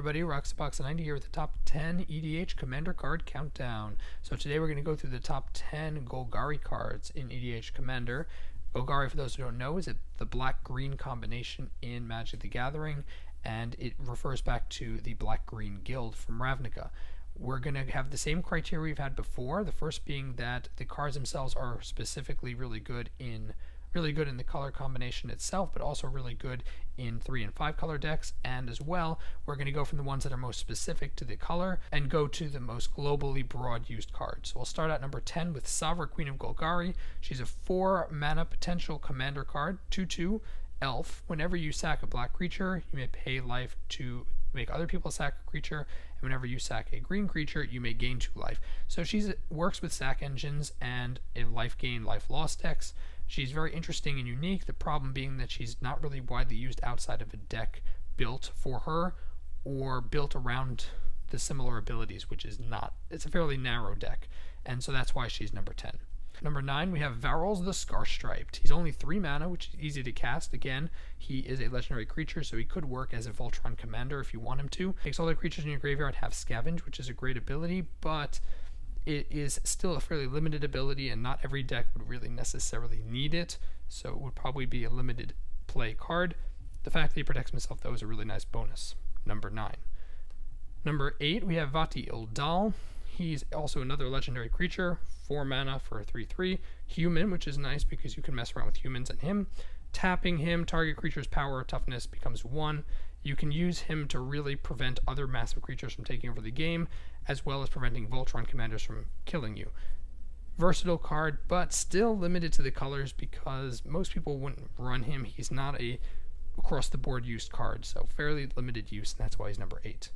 everybody, Roxabox90 here with the top 10 EDH Commander card countdown. So today we're going to go through the top 10 Golgari cards in EDH Commander. Golgari, for those who don't know, is the black-green combination in Magic the Gathering, and it refers back to the Black-Green Guild from Ravnica. We're going to have the same criteria we've had before, the first being that the cards themselves are specifically really good in the color combination itself, but also really good in 3 and 5 color decks. And as well, we're going to go from the ones that are most specific to the color and go to the most globally broad used cards. So we'll start at number 10 with Sovereign Queen of Golgari. She's a 4 mana potential commander card, 2/2 elf. Whenever you sack a black creature, you may pay life to make other people sack a creature, and whenever you sack a green creature, you may gain 2 life. So she works with sack engines and in life gain, life loss decks. She's very interesting and unique, the problem being that she's not really widely used outside of a deck built for her or built around the similar abilities, which is not. It's a fairly narrow deck, and so that's why she's number 10. Number 9, we have Varolz the Scar-Striped. He's only 3 mana, which is easy to cast. Again, he is a legendary creature, so he could work as a Voltron commander if you want him to. Makes all the creatures in your graveyard have Scavenge, which is a great ability, but it is still a fairly limited ability, and not every deck would really necessarily need it, so it would probably be a limited play card. The fact that he protects himself, though, is a really nice bonus. Number 9. Number 8, we have Vati Ildal. He's also another legendary creature, 4 mana for a 3/3. Human, which is nice because you can mess around with humans and him. Tapping him, target creature's power or toughness becomes 1. You can use him to really prevent other massive creatures from taking over the game, as well as preventing Voltron commanders from killing you. Versatile card, but still limited to the colors because most people wouldn't run him. He's not a across-the-board used card, so fairly limited use, and that's why he's number 8.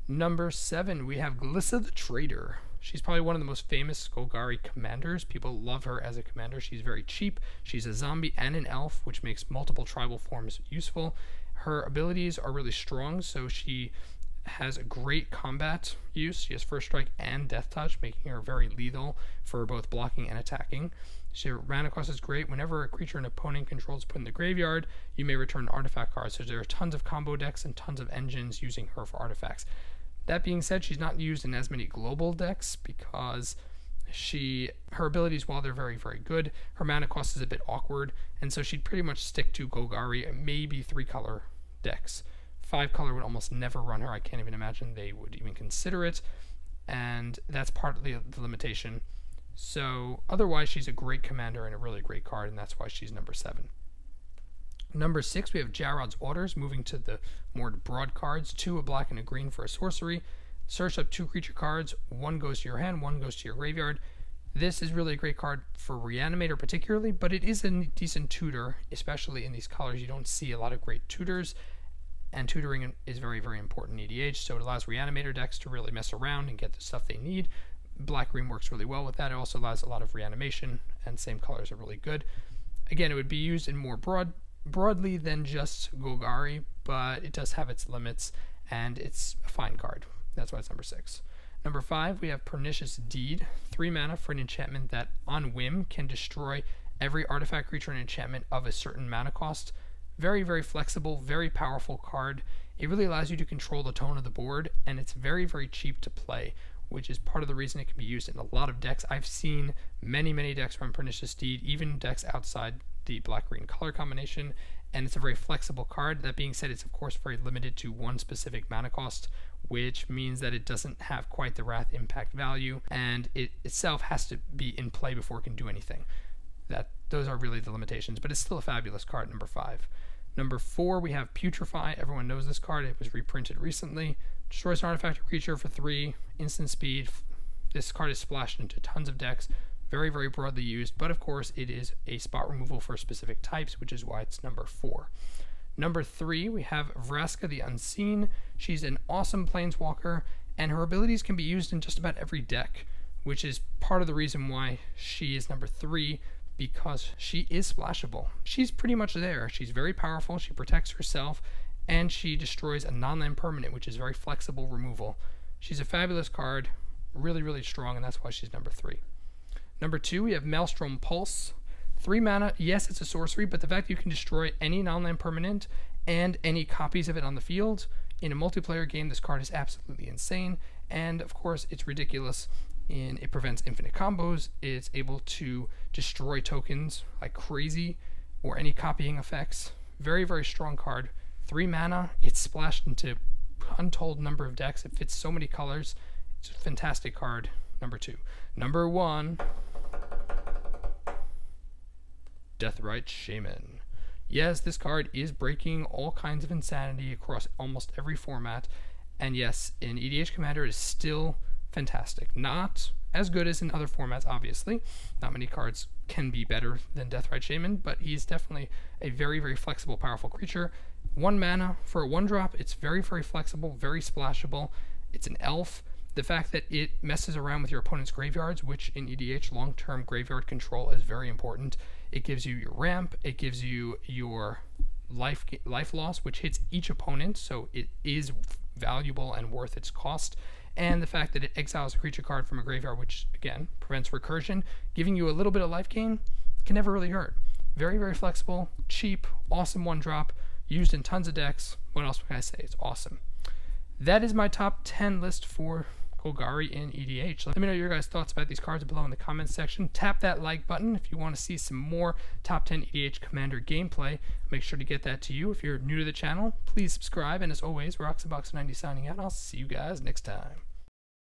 Number 7, we have Glissa the Traitor. She's probably one of the most famous Golgari commanders. People love her as a commander. She's very cheap. She's a zombie and an elf, which makes multiple tribal forms useful. Her abilities are really strong, so she has a great combat use. She has First Strike and Death Touch, making her very lethal for both blocking and attacking. Her mana cost is great. Whenever a creature an opponent controls is put in the graveyard, you may return an artifact card. So there are tons of combo decks and tons of engines using her for artifacts. That being said, she's not used in as many global decks because her abilities, while they're very, very good, her mana cost is a bit awkward, and so she'd pretty much stick to Golgari and maybe 3 color decks. 5 color would almost never run her. I can't even imagine they would even consider it, and that's partly the limitation. So otherwise, she's a great commander and a really great card, and that's why she's number 7. Number 6, we have Jarod's Orders, moving to the more broad cards. 2 a black and a green for a sorcery. Search up 2 creature cards. 1 goes to your hand, 1 goes to your graveyard. This is really a great card for Reanimator particularly, but it is a decent tutor, especially in these colors. You don't see a lot of great tutors, and tutoring is very, very important in EDH, so it allows Reanimator decks to really mess around and get the stuff they need. Black-green works really well with that. It also allows a lot of reanimation, and same colors are really good. Again, it would be used in more broadly than just Golgari, but it does have its limits, and it's a fine card. That's why it's number 6. Number 5, we have Pernicious Deed, 3 mana for an enchantment that, on whim, can destroy every artifact, creature, and enchantment of a certain mana cost. Very, very flexible, very powerful card. It really allows you to control the tone of the board, and it's very, very cheap to play, which is part of the reason it can be used in a lot of decks. I've seen many, many decks run Pernicious Deed, even decks outside the black-green color combination, and it's a very flexible card. That being said, it's of course very limited to 1 specific mana cost, which means that it doesn't have quite the Wrath impact value, and it itself has to be in play before it can do anything. Those are really the limitations, but it's still a fabulous card, number 5. Number 4, we have Putrefy. Everyone knows this card. It was reprinted recently. Destroys an artifact or creature for 3, instant speed. This card is splashed into tons of decks. Very, very broadly used, but of course it is a spot removal for specific types, which is why it's number 4. Number 3, we have Vraska the Unseen. She's an awesome planeswalker, and her abilities can be used in just about every deck, which is part of the reason why she is number 3, because she is splashable. She's pretty much there. She's very powerful, she protects herself, and she destroys a non-land permanent, which is very flexible removal. She's a fabulous card, really, really strong, and that's why she's number 3. Number 2, we have Maelstrom Pulse. 3 mana, yes, it's a sorcery, but the fact that you can destroy any non-land permanent and any copies of it on the field In a multiplayer game, this card is absolutely insane, and of course, it's ridiculous. It prevents infinite combos. It's able to destroy tokens like crazy, or any copying effects. Very, very strong card. 3 mana. It's splashed into untold number of decks. It fits so many colors. It's a fantastic card. Number 2. Number 1. Deathrite Shaman. Yes, this card is breaking all kinds of insanity across almost every format. And yes, in EDH Commander, it is still fantastic. Not as good as in other formats, obviously. Not many cards can be better than Deathrite Shaman, but he's definitely a very, very flexible, powerful creature. 1 mana for a 1-drop. It's very, very flexible, very splashable. It's an elf. The fact that it messes around with your opponent's graveyards, which in EDH long-term graveyard control is very important. It gives you your ramp. It gives you your life loss, which hits each opponent, so it is valuable and worth its cost. And the fact that it exiles a creature card from a graveyard, which again prevents recursion, giving you a little bit of life gain, can never really hurt. Very, very flexible, cheap, awesome 1-drop, used in tons of decks. What else can I say? It's awesome. That is my top 10 list for Golgari in EDH. Let me know your guys' thoughts about these cards below in the comments section. Tap that like button if you want to see some more top 10 EDH Commander gameplay. Make sure to get that to you. If you're new to the channel, please subscribe. And as always, Roxabox90 signing out. I'll see you guys next time.